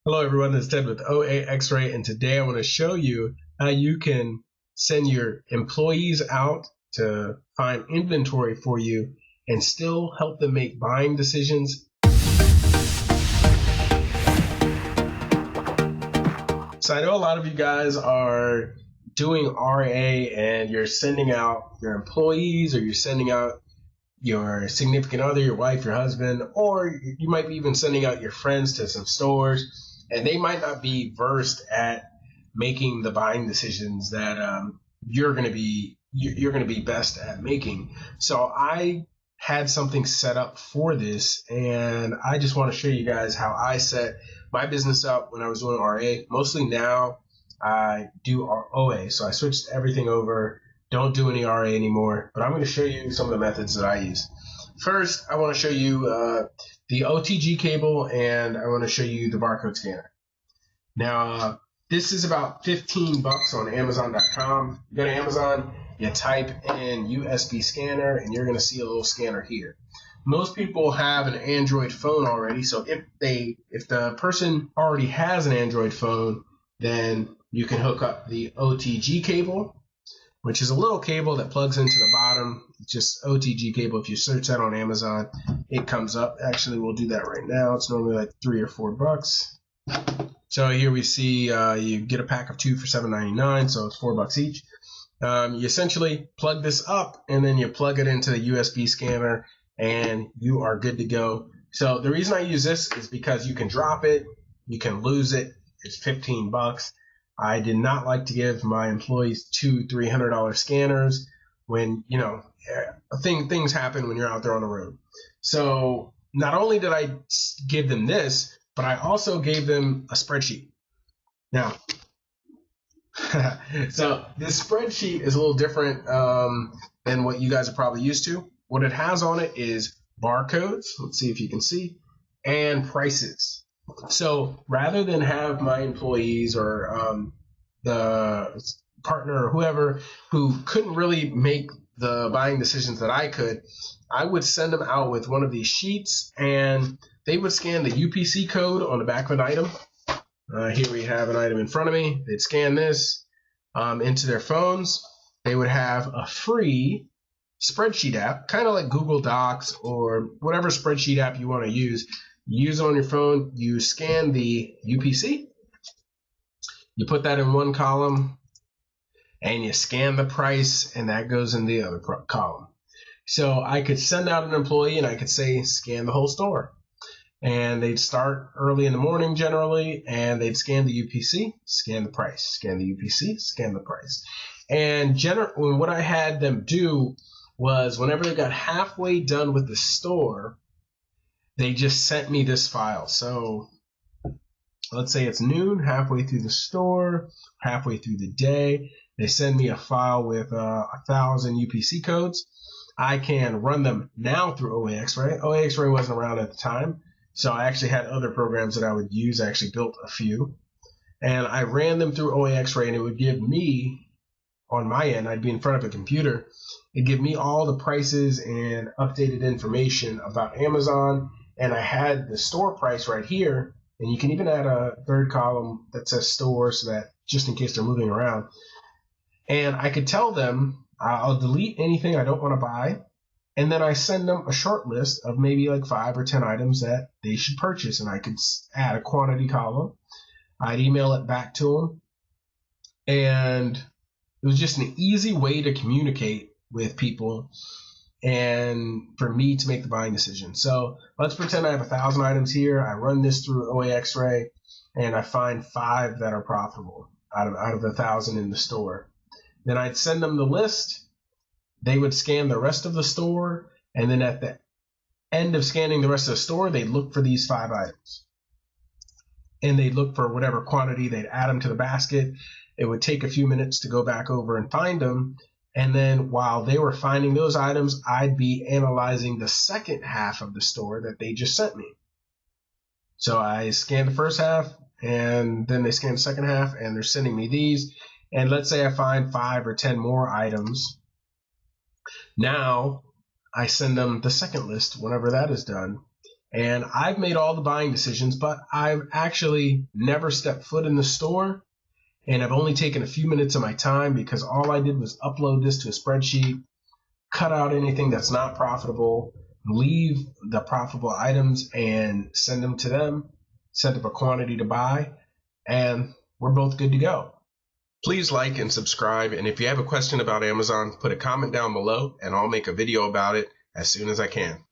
Hello everyone, it's Ted with OAXRAY, and today I want to show you how you can send your employees out to find inventory for you and still help them make buying decisions. So I know a lot of you guys are doing RA and you're sending out your employees, or you're sending out your significant other, your wife, your husband, or you might be even sending out your friends to some stores, and they might not be versed at making the buying decisions that you're going to be best at making. So I had something set up for this, and I just want to show you guys how I set my business up when I was doing RA. Mostly now I do OA, so I switched everything over. Don't do any RA anymore, but I'm going to show you some of the methods that I use. First, I want to show you the OTG cable, and I want to show you the barcode scanner. Now, this is about $15 on Amazon.com. You go to Amazon, you type in USB scanner, and you're going to see a little scanner here. Most people have an Android phone already, so if the person already has an Android phone, then you can hook up the OTG cable, which is a little cable that plugs into the bottom. It's just OTG cable. If you search that on Amazon, it comes up. Actually, we'll do that right now. It's normally like $3 or $4. So here we see you get a pack of 2 for $7.99, so it's $4 each. You essentially plug this up, and then you plug it into the USB scanner, and you are good to go. So the reason I use this is because you can drop it, you can lose it. It's $15. I did not like to give my employees $200-300 scanners when, things happen when you're out there on the road. So not only did I give them this, but I also gave them a spreadsheet. Now, so this spreadsheet is a little different than what you guys are probably used to. What it has on it is barcodes. Let's see if you can see, and prices. So rather than have my employees or the partner or whoever who couldn't really make the buying decisions that I could, I would send them out with one of these sheets, and they would scan the UPC code on the back of an item. Here we have an item in front of me. They'd scan this into their phones. They would have a free spreadsheet app, kind of like Google Docs or whatever spreadsheet app you want to use. You use it on your phone. You scan the UPC. You put that in one column, and you scan the price, and that goes in the other column. So I could send out an employee, and I could say, scan the whole store. And they'd start early in the morning generally, and they'd scan the UPC, scan the price, scan the UPC, scan the price. And what I had them do was whenever they got halfway done with the store, they just sent me this file. So let's say it's noon, halfway through the store, halfway through the day. They send me a file with 1,000 UPC codes. I can run them now through OAXRAY. OAXRAY wasn't around at the time, so I actually had other programs that I would use. I actually built a few. And I ran them through OAXRAY, and it would give me, on my end, I'd be in front of a computer, it'd give me all the prices and updated information about Amazon. And I had the store price right here, and you can even add a third column that says store, so that just in case they're moving around. And I could tell them I'll delete anything I don't want to buy, and then I send them a short list of maybe like 5 or 10 items that they should purchase, and I could add a quantity column. I'd email it back to them, and it was just an easy way to communicate with people and for me to make the buying decision. So let's pretend I have 1,000 items here. I run this through OAXRAY, and I find 5 that are profitable out of the 1,000 in the store. Then I'd send them the list. They would scan the rest of the store, and then at the end of scanning the rest of the store, they'd look for these 5 items. And they'd look for whatever quantity, they'd add them to the basket. It would take a few minutes to go back over and find them. And then while they were finding those items, I'd be analyzing the second half of the store that they just sent me. So I scanned the first half, and then they scanned the second half, and they're sending me these. And let's say I find 5 or 10 more items. Now I send them the second list whenever that is done, And I've made all the buying decisions, but I've actually never stepped foot in the store. And I've only taken a few minutes of my time because all I did was upload this to a spreadsheet, cut out anything that's not profitable, leave the profitable items and send them to them, send up a quantity to buy, and we're both good to go. Please like and subscribe, and if you have a question about Amazon, put a comment down below and I'll make a video about it as soon as I can.